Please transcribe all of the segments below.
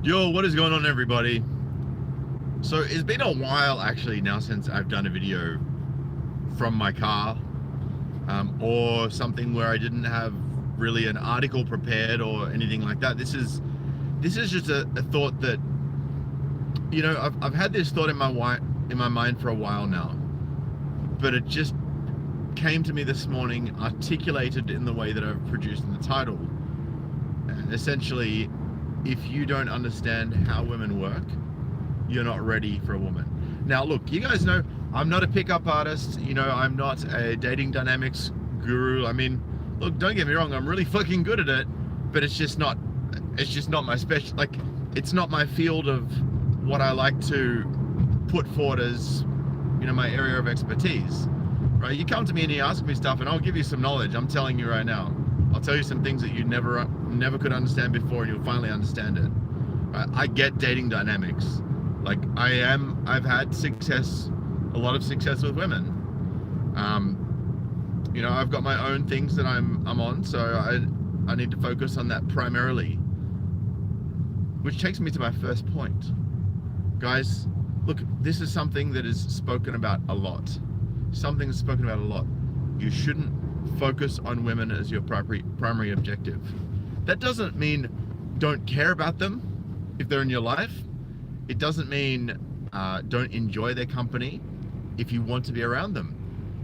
Yo, what is going on, everybody? So it's been a while actually now since I've done a video from my car, or something where I didn't have really an article prepared or anything like that. This is just a thought that, you know, I've had this thought in my mind for a while now, but it just came to me this morning, articulated in the way that I've produced in the title. And essentially, if you don't understand how women work, you're not ready for a woman. Now, look, you guys know I'm not a pickup artist. You know, I'm not a dating dynamics guru. I mean, look, don't get me wrong, I'm really fucking good at it, but it's just not my special, like, it's not my field of what I like to put forward as, you know, my area of expertise, right? You come to me and you ask me stuff and I'll give you some knowledge. I'm telling you right now. I'll tell you some things that you never could understand before, and you'll finally understand it. I get dating dynamics. Like, I've had success, a lot of success with women. You know, I've got my own things that I'm on, so I need to focus on that primarily. Which takes me to my first point. Guys, look, this is something that is spoken about a lot. Something that's spoken about a lot. You shouldn't focus on women as your primary objective. That doesn't mean don't care about them if they're in your life. It doesn't mean don't enjoy their company if you want to be around them.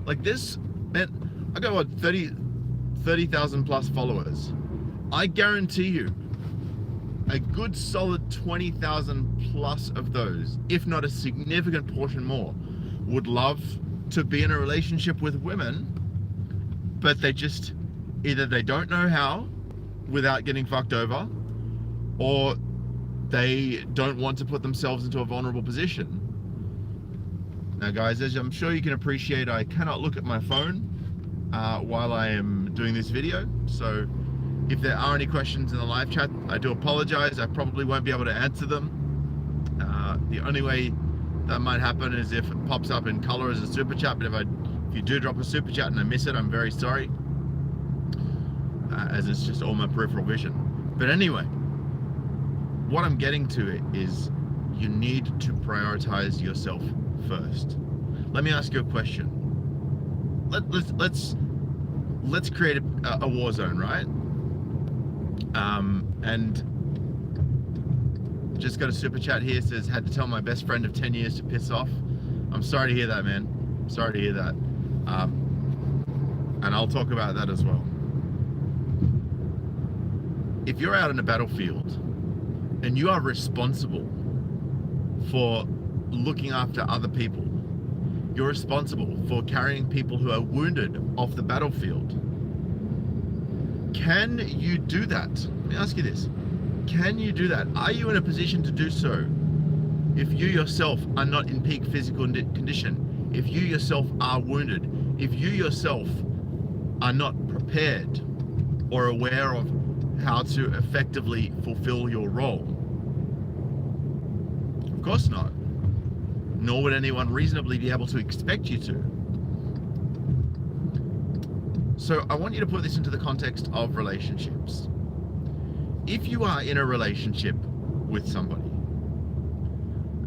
Like this, man, I got what, 30,000 plus followers. I guarantee you a good solid 20,000 plus of those, if not a significant portion more, would love to be in a relationship with women, but they just, either they don't know how without getting fucked over, or they don't want to put themselves into a vulnerable position. Now guys, as I'm sure you can appreciate, I cannot look at my phone while I am doing this video. So if there are any questions in the live chat, I do apologize. I probably won't be able to answer them. The only way that might happen is if it pops up in color as a super chat, but if you do drop a super chat and I miss it, I'm very sorry, as it's just all my peripheral vision. But anyway, what I'm getting to is you need to prioritize yourself first. Let me ask you a question. Let's create a war zone, right? And just got a super chat here, says, had to tell my best friend of 10 years to piss off. I'm sorry to hear that, man. I'm sorry to hear that. And I'll talk about that as well. If you're out in a battlefield and you are responsible for looking after other people, you're responsible for carrying people who are wounded off the battlefield, can you do that? Let me ask you this. Can you do that? Are you in a position to do so if you yourself are not in peak physical condition, if you yourself are wounded, if you yourself are not prepared or aware of how to effectively fulfill your role? Of course not. Nor would anyone reasonably be able to expect you to. So I want you to put this into the context of relationships. If you are in a relationship with somebody,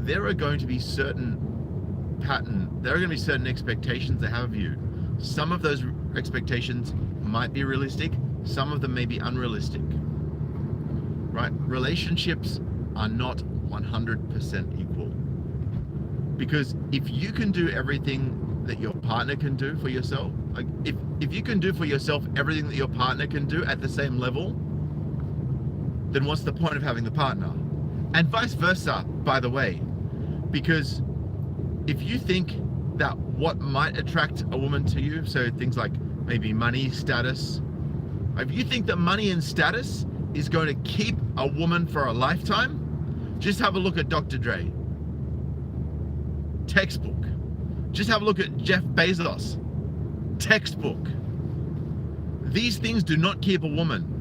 there are going to be certain expectations they have of you. Some of those expectations might be realistic, some of them may be unrealistic, right? Relationships are not 100% equal. Because if you can do everything that your partner can do for yourself, like if you can do for yourself everything that your partner can do at the same level, then what's the point of having the partner? And vice versa, by the way, because if you think that what might attract a woman to you, so things like maybe money, status, if you think that money and status is going to keep a woman for a lifetime, just have a look at Dr. Dre. Textbook. Just have a look at Jeff Bezos. Textbook. These things do not keep a woman.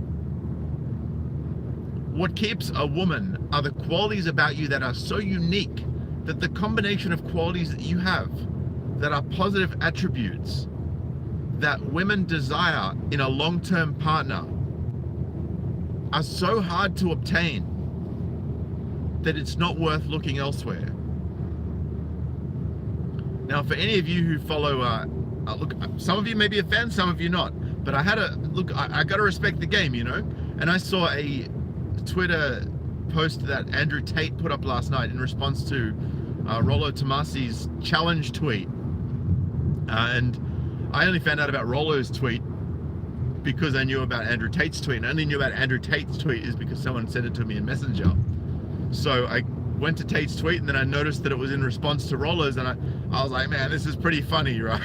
What keeps a woman are the qualities about you that are so unique, that the combination of qualities that you have that are positive attributes that women desire in a long-term partner are so hard to obtain that it's not worth looking elsewhere. Now, for any of you who follow, look, some of you may be a fan, some of you not, but I had a look. I got to respect the game, you know. And I saw a Twitter post that Andrew Tate put up last night in response to Rollo Tomasi's challenge tweet, and I only found out about Rollo's tweet because I knew about Andrew Tate's tweet, and I only knew about Andrew Tate's tweet is because someone sent it to me in Messenger. So I went to Tate's tweet, and then I noticed that it was in response to Rollo's, and I was like, man, this is pretty funny, right?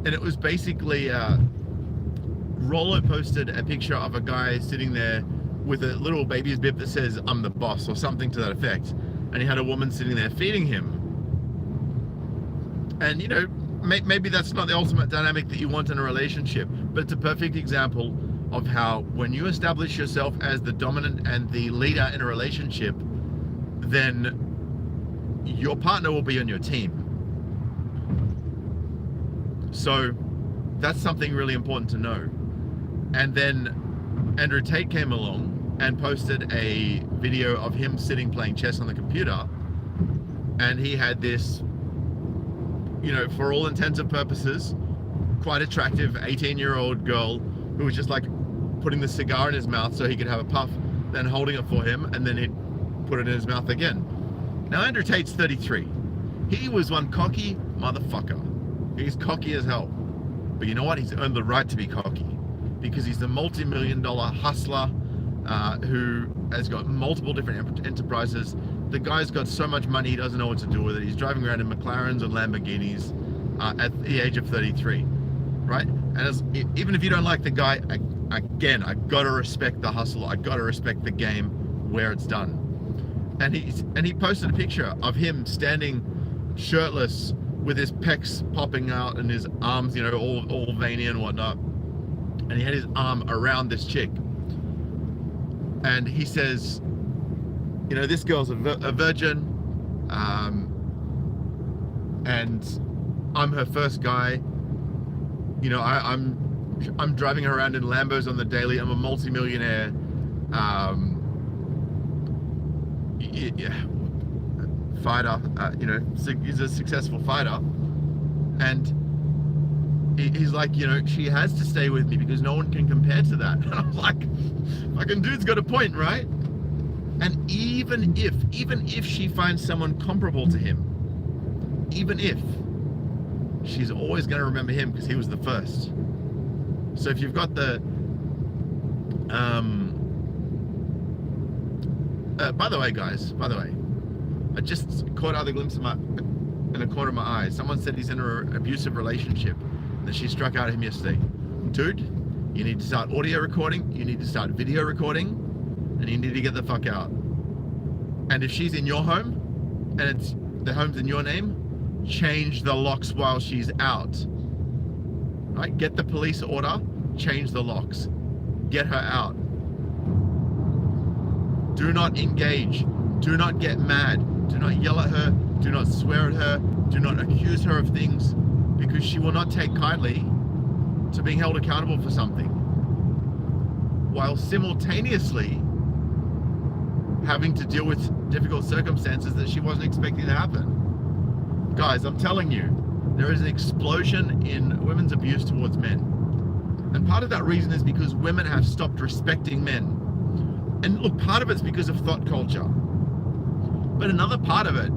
And it was basically Rollo posted a picture of a guy sitting there with a little baby's bib that says, "I'm the boss," or something to that effect, and he had a woman sitting there feeding him. And you know, maybe that's not the ultimate dynamic that you want in a relationship, but it's a perfect example of how when you establish yourself as the dominant and the leader in a relationship, then your partner will be on your team. So that's something really important to know. And then Andrew Tate came along and posted a video of him sitting playing chess on the computer, and he had this, you know, for all intents and purposes, quite attractive 18-year-old girl who was just like putting the cigar in his mouth so he could have a puff, then holding it for him, and then he'd put it in his mouth again. Now Andrew Tate's 33. He was one cocky motherfucker. He's cocky as hell. But you know what? He's earned the right to be cocky because he's the multi-million-dollar hustler who has got multiple different enterprises. The guy's got so much money he doesn't know what to do with it. He's driving around in McLarens and Lamborghinis at the age of 33, right? And even if you don't like the guy, again, I gotta respect the hustle. I gotta respect the game where it's done. And he posted a picture of him standing shirtless with his pecs popping out and his arms, you know, all veiny and whatnot. And he had his arm around this chick. And he says, you know, this girl's a virgin, and I'm her first guy. You know, I'm driving her around in Lambos on the daily. I'm a multi-millionaire. Yeah, fighter. You know, he's a successful fighter, and he's like, you know, she has to stay with me because no one can compare to that. And I was like, fucking dude's got a point, right? And even if she finds someone comparable to him, even if, she's always going to remember him because he was the first. So if you've got the, by the way, guys, I just caught out the glimpse of in a corner of my eye. Someone said he's in an abusive relationship, that she struck out at him yesterday. Dude, you need to start audio recording, you need to start video recording, and you need to get the fuck out. And if she's in your home, and the home's in your name, change the locks while she's out. Right? Get the police order, change the locks. Get her out. Do not engage. Do not get mad. Do not yell at her. Do not swear at her. Do not accuse her of things, because she will not take kindly to being held accountable for something, while simultaneously having to deal with difficult circumstances that she wasn't expecting to happen. Guys, I'm telling you, there is an explosion in women's abuse towards men. And part of that reason is because women have stopped respecting men. And look, part of it's because of thought culture. But another part of it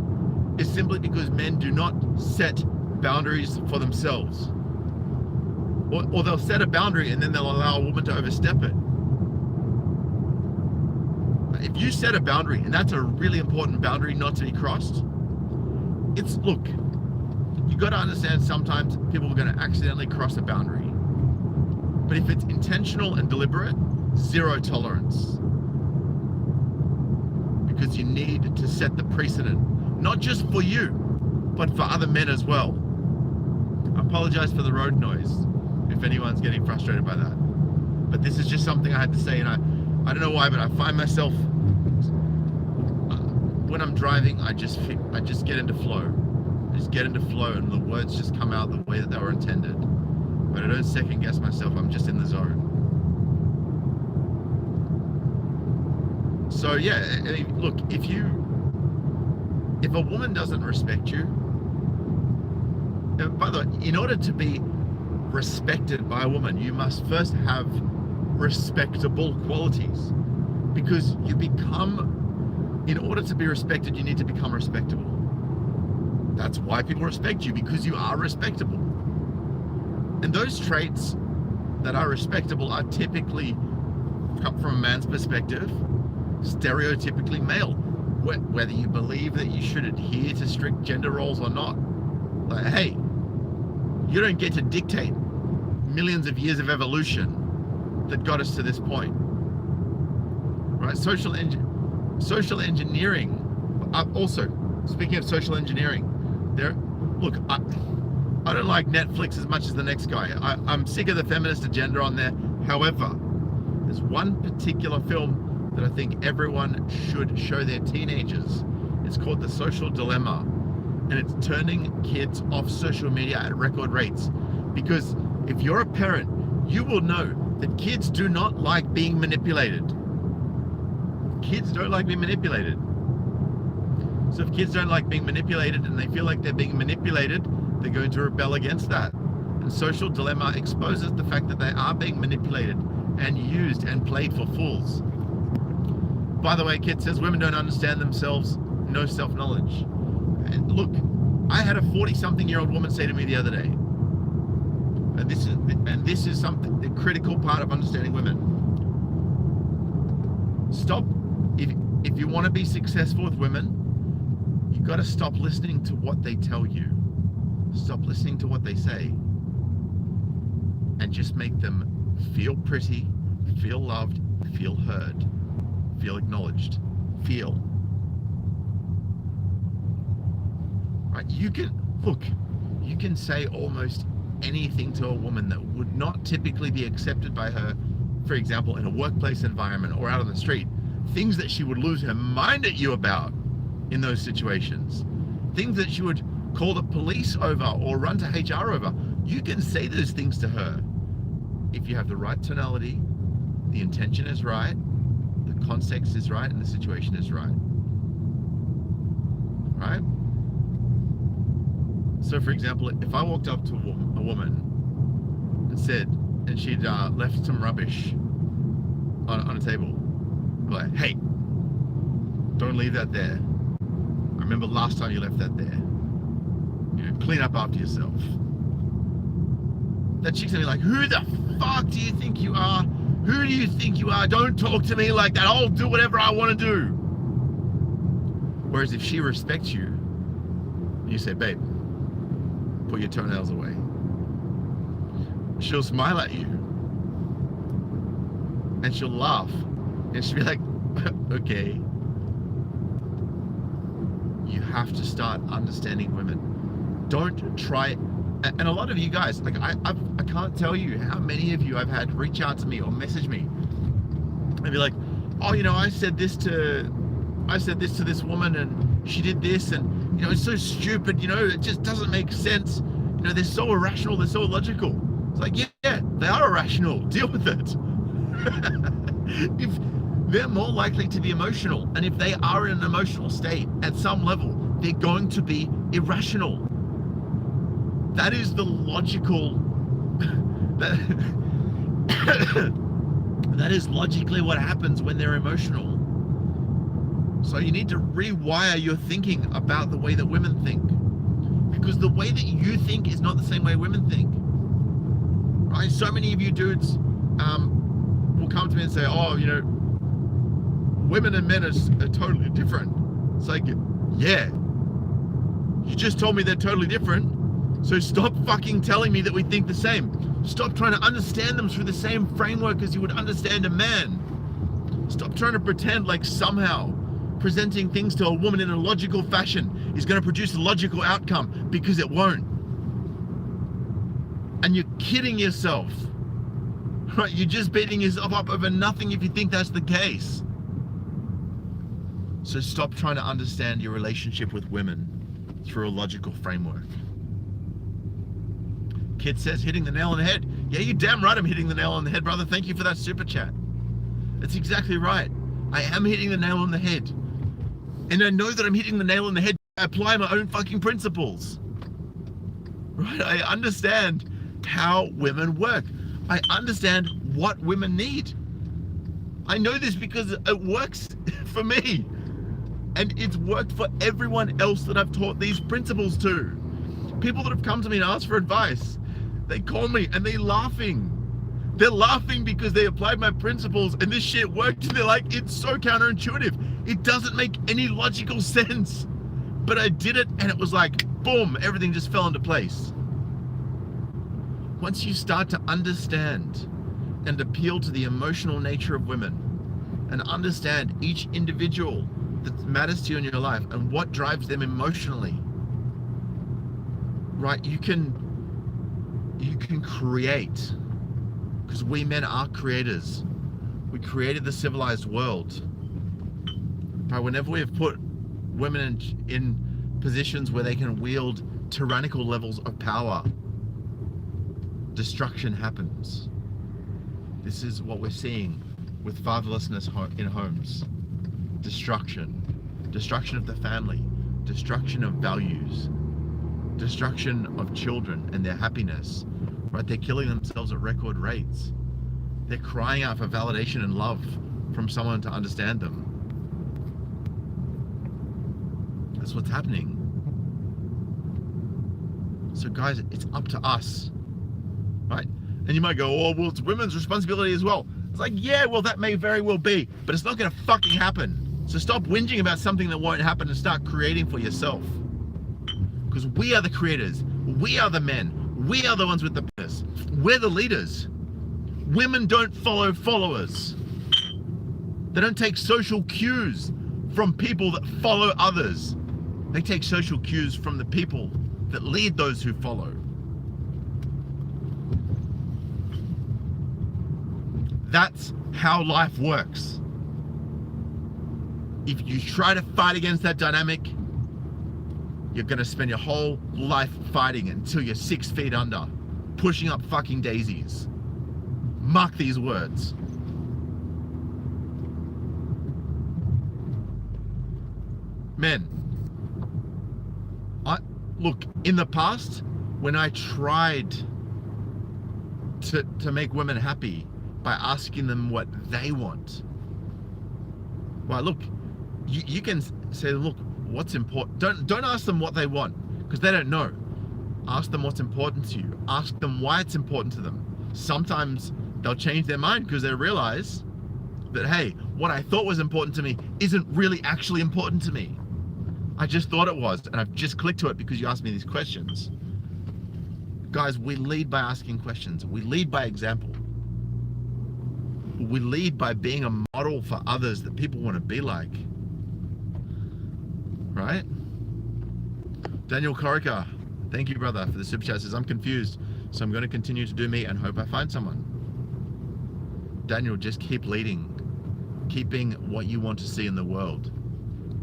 is simply because men do not set boundaries for themselves. Or they'll set a boundary and then they'll allow a woman to overstep it. If you set a boundary, and that's a really important boundary not to be crossed, look, you got to understand sometimes people are going to accidentally cross a boundary. But if it's intentional and deliberate, zero tolerance. Because you need to set the precedent, not just for you, but for other men as well. I apologize for the road noise if anyone's getting frustrated by that. But this is just something I had to say, and I don't know why, but I find myself, when I'm driving, I just get into flow. I just get into flow, and the words just come out the way that they were intended. But I don't second guess myself, I'm just in the zone. So yeah, I mean, look, if a woman doesn't respect you, by the way, in order to be respected by a woman, you must first have respectable qualities, because in order to be respected, you need to become respectable. That's why people respect you, because you are respectable. And those traits that are respectable are typically, from a man's perspective, stereotypically male. Whether you believe that you should adhere to strict gender roles or not. Like, hey, you don't get to dictate millions of years of evolution that got us to this point. Right? Social engineering. Also, speaking of social engineering, look, I don't like Netflix as much as the next guy. I'm sick of the feminist agenda on there. However, there's one particular film that I think everyone should show their teenagers. It's called The Social Dilemma, and it's turning kids off social media at record rates. Because if you're a parent, you will know that kids do not like being manipulated. Kids don't like being manipulated. So if kids don't like being manipulated and they feel like they're being manipulated, they're going to rebel against that. And Social Dilemma exposes the fact that they are being manipulated and used and played for fools. By the way, Kit says women don't understand themselves, no self-knowledge. And look, I had a 40-something-year-old woman say to me the other day, and this is something, the critical part of understanding women. Stop, if you want to be successful with women, you've got to stop listening to what they tell you. Stop listening to what they say. And just make them feel pretty, feel loved, feel heard, feel acknowledged, feel. Right? You can say almost anything to a woman that would not typically be accepted by her, for example, in a workplace environment or out on the street. Things that she would lose her mind at you about in those situations. Things that she would call the police over or run to HR over. You can say those things to her if you have the right tonality, the intention is right, the context is right, and the situation is right. Right? So for example, if I walked up to a woman and said, and she'd left some rubbish on a table, I'd be like, hey, don't leave that there. I remember last time you left that there. You know, clean up after yourself. That chick's gonna be like, who the fuck do you think you are? Who do you think you are? Don't talk to me like that. I'll do whatever I want to do. Whereas if she respects you, you say, babe, put your toenails away. She'll smile at you. And she'll laugh. And she'll be like, okay. You have to start understanding women. Don't try. And a lot of you guys, like I can't tell you how many of you I've had reach out to me or message me and be like, oh, you know, I said this to this woman and she did this, and you know, it's so stupid, you know, it just doesn't make sense. You know, they're so irrational, they're so illogical. It's like, yeah, they are irrational. Deal with it. If they're more likely to be emotional, and if they are in an emotional state at some level, they're going to be irrational. That is the logical, that is logically what happens when they're emotional. So you need to rewire your thinking about the way that women think. Because the way that you think is not the same way women think. Right? So many of you dudes will come to me and say, oh, you know, women and men are totally different. It's like, yeah, you just told me they're totally different. So stop fucking telling me that we think the same. Stop trying to understand them through the same framework as you would understand a man. Stop trying to pretend like somehow presenting things to a woman in a logical fashion is going to produce a logical outcome, because it won't. And you're kidding yourself. Right? You're just beating yourself up over nothing if you think that's the case. So stop trying to understand your relationship with women through a logical framework. Kid says, hitting the nail on the head. Yeah, you're damn right I'm hitting the nail on the head, brother. Thank you for that super chat. That's exactly right. I am hitting the nail on the head. And I know that I'm hitting the nail on the head. I apply my own fucking principles. Right? I understand how women work. I understand what women need. I know this because it works for me. And it's worked for everyone else that I've taught these principles to. People that have come to me and asked for advice, they call me and they're laughing. They're laughing because they applied my principles and this shit worked. And they're like, it's so counterintuitive. It doesn't make any logical sense. But I did it and it was like, boom, everything just fell into place. Once you start to understand and appeal to the emotional nature of women and understand each individual that matters to you in your life and what drives them emotionally, right? You can create, because we men are creators. We created the civilized world. Right? Whenever we have put women in positions where they can wield tyrannical levels of power, destruction happens. This is what we're seeing with fatherlessness in homes. Destruction of the family, destruction of values, destruction of children and their happiness, right? They're killing themselves at record rates. They're crying out for validation and love from someone to understand them. That's what's happening. So guys, it's up to us, right? And you might go, oh, well, it's women's responsibility as well. It's like, yeah, well, that may very well be, but it's not gonna fucking happen. So stop whinging about something that won't happen and start creating for yourself. Because we are the creators. We are the men. We are the ones with the business. We're the leaders. Women don't follow followers. They don't take social cues from people that follow others. They take social cues from the people that lead those who follow. That's how life works. If you try to fight against that dynamic, you're gonna spend your whole life fighting until you're 6 feet under, pushing up fucking daisies. Mark these words. Men, look, in the past, when I tried to make women happy by asking them what they want, well, look, you can say, look, what's important. Don't ask them what they want, because they don't know. Ask them what's important to you. Ask them why it's important to them. Sometimes they'll change their mind because they realize that, hey, what I thought was important to me isn't really actually important to me. I just thought it was, and I've just clicked to it because you asked me these questions. Guys, we lead by asking questions. We lead by example. We lead by being a model for others that people want to be like. Right? Daniel Corica, thank you, brother, for the super chat. Says, I'm confused, so I'm going to continue to do me and hope I find someone. Daniel, just keep leading. Keep being what you want to see in the world.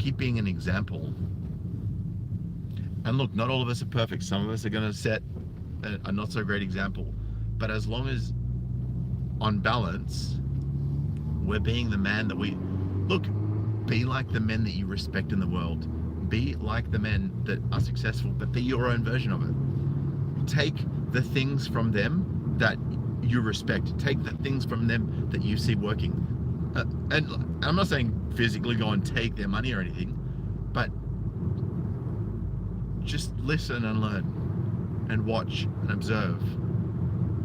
Keep being an example. And look, not all of us are perfect. Some of us are going to set a not so great example. But as long as, on balance, we're being the man that we... Look, be like the men that you respect in the world. Be like the men that are successful, but be your own version of it. Take the things from them that you respect. Take the things from them that you see working. And I'm not saying physically go and take their money or anything, but just listen and learn and watch and observe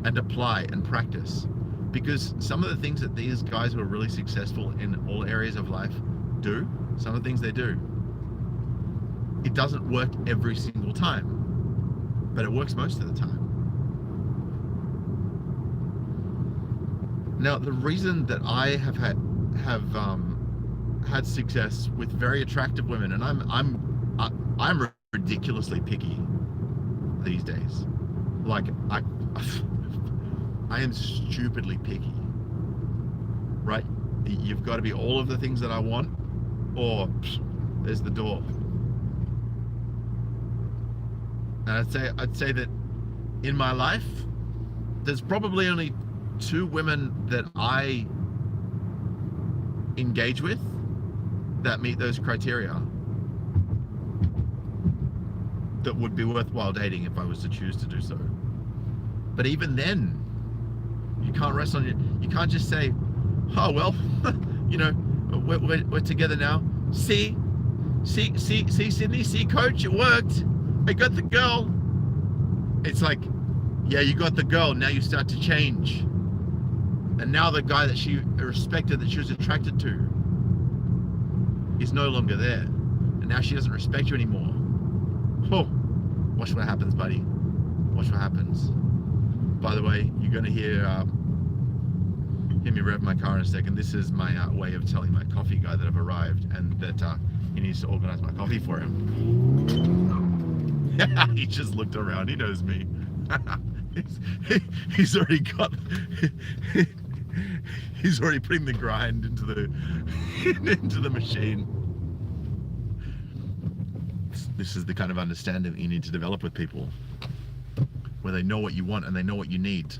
and apply and practice. Because some of the things that these guys who are really successful in all areas of life do, some of the things they do, it doesn't work every single time, but it works most of the time. Now, the reason that I have had success with very attractive women, and I'm ridiculously picky these days. Like I am stupidly picky. Right? You've got to be all of the things that I want, or there's the door. And I'd say that in my life, there's probably only 2 women that I engage with that meet those criteria that would be worthwhile dating if I was to choose to do so. But even then, you can't rest on it. You can't just say, oh, well, you know, we're together now. See, Sydney, see, coach, it worked. I got the girl. It's like, yeah, you got the girl. Now you start to change. And now the guy that she respected, that she was attracted to, is no longer there. And now she doesn't respect you anymore. Oh, watch what happens, buddy. Watch what happens. By the way, you're going to hear me rev my car in a second. This is my way of telling my coffee guy that I've arrived and that he needs to organize my coffee for him. He just looked around. He knows me. He's already got... He's already putting the grind into the machine. This is the kind of understanding that you need to develop with people, where they know what you want and they know what you need.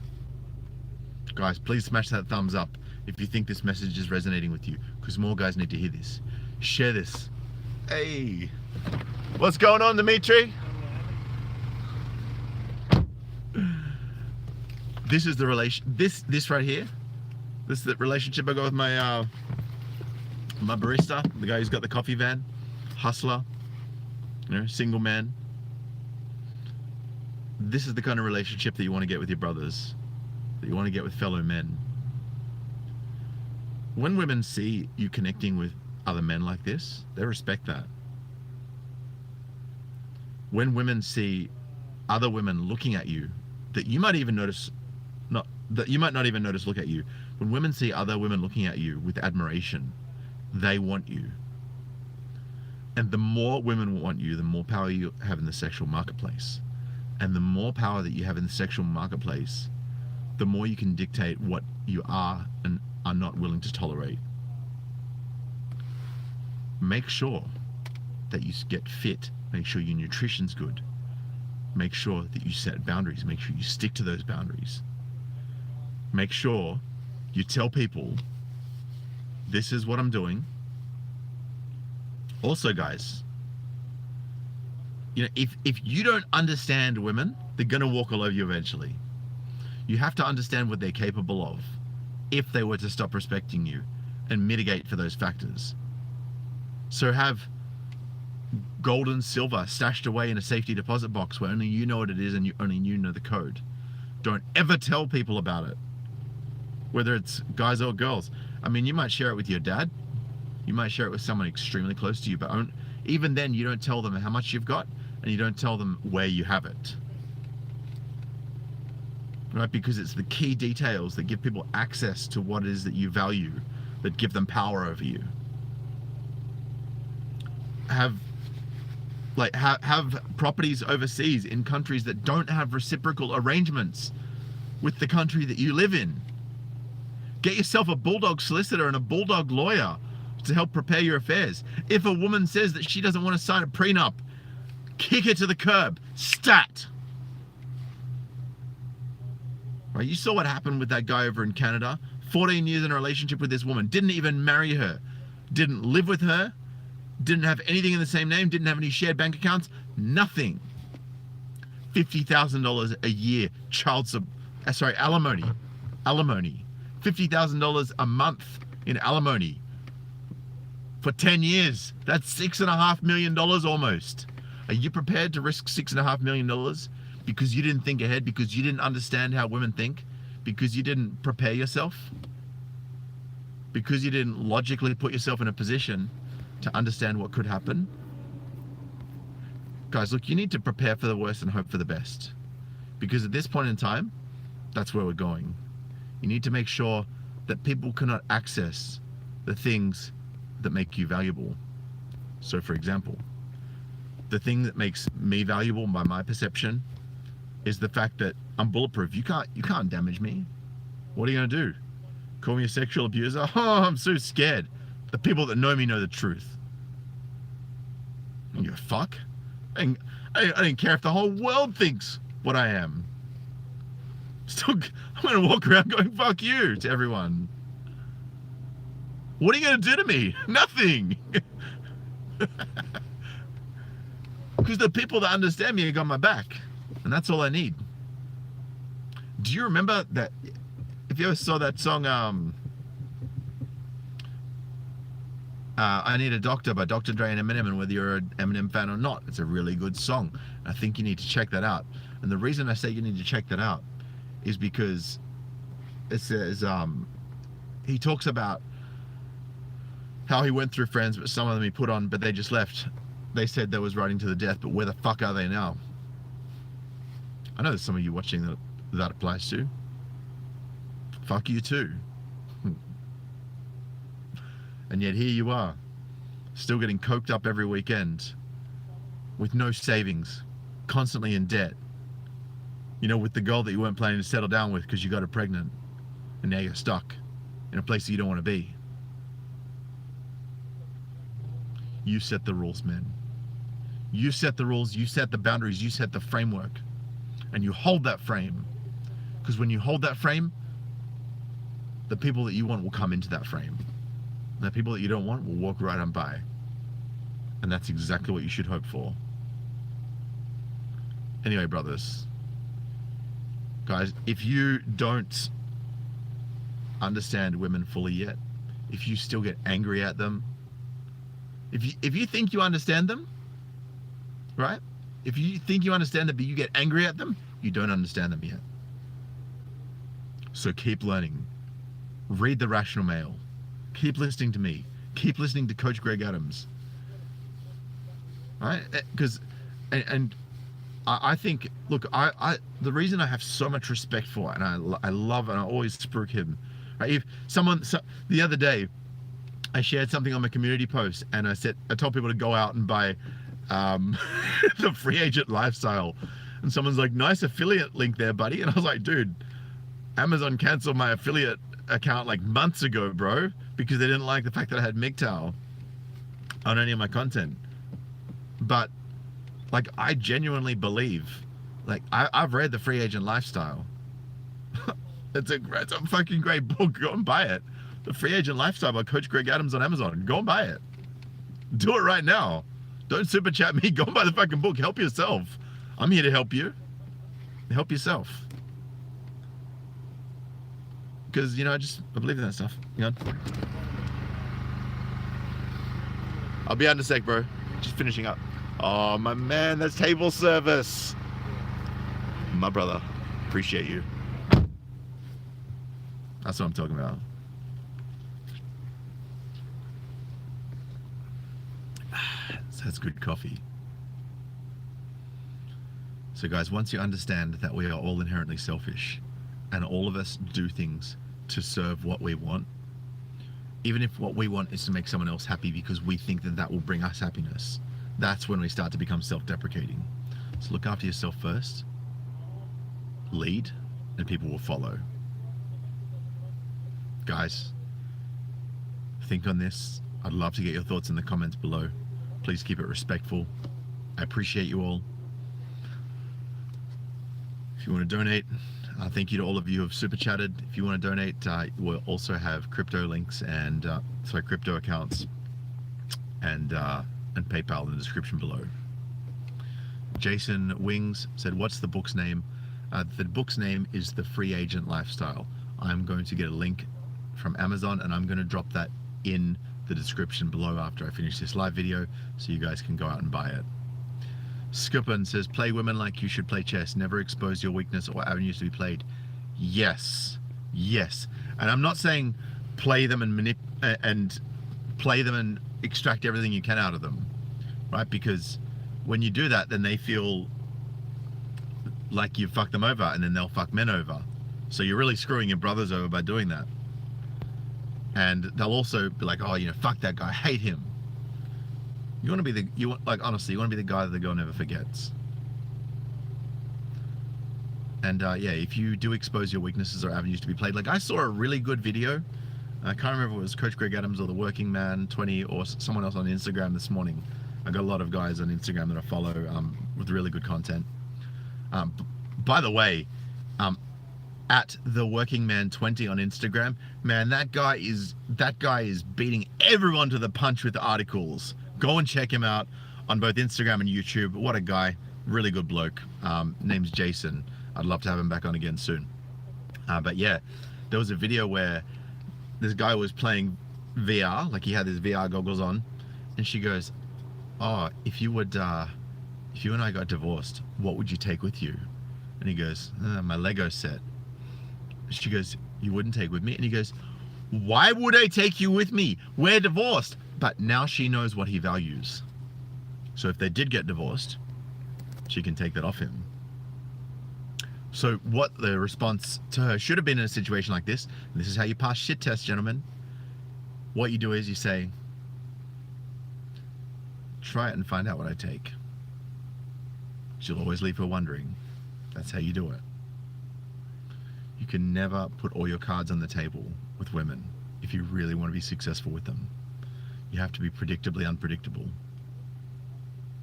Guys, please smash that thumbs up if you think this message is resonating with you, because more guys need to hear this. Share this. Hey, what's going on, Dimitri? This is the relation. This right here. This is the relationship I got with my my barista, the guy who's got the coffee van, hustler, you know, single man. This is the kind of relationship that you want to get with your brothers, that you want to get with fellow men. When women see you connecting with other men like this, they respect that. When women see other women looking at you, that you might even notice, that you might not even notice look at you. When women see other women looking at you with admiration, they want you. And the more women want you, the more power you have in the sexual marketplace. And the more power that you have in the sexual marketplace, the more you can dictate what you are and are not willing to tolerate. Make sure that you get fit. Make sure your nutrition's good. Make sure that you set boundaries. Make sure you stick to those boundaries. Make sure you tell people, this is what I'm doing. Also, guys, you know, if you don't understand women, they're gonna walk all over you eventually. You have to understand what they're capable of if they were to stop respecting you and mitigate for those factors. So have gold and silver stashed away in a safety deposit box where only you know what it is and only you know the code. Don't ever tell people about it, whether it's guys or girls. I mean, you might share it with your dad, you might share it with someone extremely close to you, but even then you don't tell them how much you've got and you don't tell them where you have it. Right? Because it's the key details that give people access to what it is that you value, that give them power over you. Have properties overseas in countries that don't have reciprocal arrangements with the country that you live in. Get yourself a bulldog solicitor and a bulldog lawyer to help prepare your affairs. If a woman says that she doesn't want to sign a prenup, kick her to the curb. Stat. Right? You saw what happened with that guy over in Canada. 14 years in a relationship with this woman. Didn't even marry her. Didn't live with her. Didn't have anything in the same name. Didn't have any shared bank accounts. Nothing. $50,000 a year alimony. Alimony. $50,000 a month in alimony for 10 years. That's $6.5 million almost. Are you prepared to risk $6.5 million because you didn't think ahead, because you didn't understand how women think, because you didn't prepare yourself, because you didn't logically put yourself in a position to understand what could happen? Guys, look, you need to prepare for the worst and hope for the best, because at this point in time, that's where we're going. You need to make sure that people cannot access the things that make you valuable. So for example, the thing that makes me valuable by my perception is the fact that I'm bulletproof. You can't damage me. What are you gonna do? Call me a sexual abuser? Oh, I'm so scared. The people that know me know the truth. You fuck. I don't care if the whole world thinks what I am. Still, I'm gonna walk around going fuck you to everyone. What are you going to do to me? Nothing. Because the people that understand me have got my back. And that's all I need. Do you remember that? If you ever saw that song, I Need a Doctor by Dr. Dre and Eminem, and whether you're an Eminem fan or not, it's a really good song. I think you need to check that out. And the reason I say you need to check that out is because it says, he talks about how he went through friends, but some of them he put on, but they just left. They said they was riding to the death, but where the fuck are they now? I know there's some of you watching that applies to. Fuck you too. And yet here you are, still getting coked up every weekend with no savings, constantly in debt. You know, with the girl that you weren't planning to settle down with because you got her pregnant, and now you're stuck in a place that you don't want to be. You set the rules, man. You set the rules, you set the boundaries, you set the framework, and you hold that frame. Because when you hold that frame, the people that you want will come into that frame. And the people that you don't want will walk right on by. And that's exactly what you should hope for. Anyway, brothers, guys, if you don't understand women fully yet, if you still get angry at them, if you think you understand them, right? If you think you understand them, but you get angry at them, you don't understand them yet. So keep learning. Read the Rational Male. Keep listening to me. Keep listening to Coach Greg Adams. Right? Because, and I think, look, the reason I have so much respect for it, and I love and I always spruik him. Right? If the other day, I shared something on my community post, and I told people to go out and buy the free agent lifestyle, and someone's like, nice affiliate link there, buddy. And I was like, dude, Amazon canceled my affiliate account like months ago, bro, because they didn't like the fact that I had MGTOW on any of my content. But like, I genuinely believe, like, I've read the free agent lifestyle. it's a fucking great book. Go and buy it. The Free Agent Lifestyle by Coach Greg Adams on Amazon. Go and buy it. Do it right now. Don't super chat me. Go and buy the fucking book. Help yourself. I'm here to help you. Help yourself. Because, you know, I believe in that stuff. You know? I'll be out in a sec, bro. Just finishing up. Oh, my man. That's table service. My brother. Appreciate you. That's what I'm talking about. That's good coffee. So guys, once you understand that we are all inherently selfish and all of us do things to serve what we want, even if what we want is to make someone else happy because we think that that will bring us happiness, that's when we start to become self-deprecating. So look after yourself first, lead, and people will follow. Guys, think on this. I'd love to get your thoughts in the comments below. Please keep it respectful. I appreciate you all. If you want to donate, thank you to all of you who have super chatted. If you want to donate, we'll also have crypto links and crypto accounts and PayPal in the description below. Jason Wings said, "What's the book's name?" The book's name is The Free Agent Lifestyle. I'm going to get a link from Amazon, and I'm going to drop that in the description below after I finish this live video, so you guys can go out and buy it. Skupin says, "Play women like you should play chess. Never expose your weakness or avenues to be played." Yes, yes. And I'm not saying play them and play them and extract everything you can out of them, right? Because when you do that, then they feel like you fucked them over, and then they'll fuck men over. So you're really screwing your brothers over by doing that. And they'll also be like, oh, you know, fuck that guy, hate him. You want to be honestly, you want to be the guy that the girl never forgets. And yeah, if you do expose your weaknesses or avenues to be played, like I saw a really good video. I can't remember if it was Coach Greg Adams or the Working Man 20 or someone else on Instagram this morning. I got a lot of guys on Instagram that I follow with really good content. By the way, at theworkingman20 on Instagram. Man, that guy is beating everyone to the punch with the articles. Go and check him out on both Instagram and YouTube. What a guy, really good bloke. Name's Jason. I'd love to have him back on again soon. But yeah, there was a video where this guy was playing VR, like he had his VR goggles on, and she goes, "Oh, if you and I got divorced, what would you take with you?" And he goes, "My Lego set." She goes, "You wouldn't take with me?" And he goes, "Why would I take you with me? We're divorced." But now she knows what he values. So if they did get divorced, she can take that off him. So what the response to her should have been in a situation like this, and this is how you pass shit tests, gentlemen. What you do is you say, "Try it and find out what I take." She'll always leave her wondering. That's how you do it. You can never put all your cards on the table with women if you really want to be successful with them. You have to be predictably unpredictable.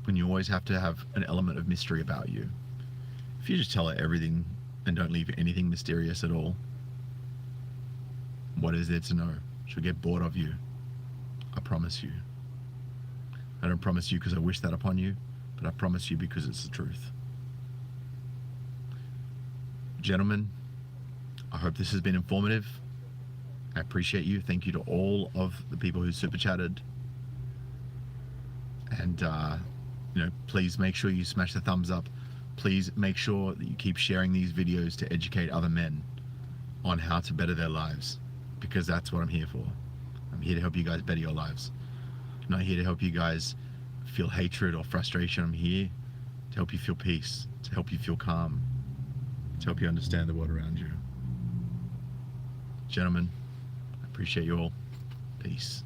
And you always have to have an element of mystery about you. If you just tell her everything and don't leave anything mysterious at all, what is there to know? She'll get bored of you. I promise you. I don't promise you because I wish that upon you, but I promise you because it's the truth. Gentlemen, I hope this has been informative. I appreciate you. Thank you to all of the people who super chatted. And, please make sure you smash the thumbs up. Please make sure that you keep sharing these videos to educate other men on how to better their lives, because that's what I'm here for. I'm here to help you guys better your lives. I'm not here to help you guys feel hatred or frustration. I'm here to help you feel peace, to help you feel calm, to help you understand the world around you. Gentlemen, I appreciate you all. Peace.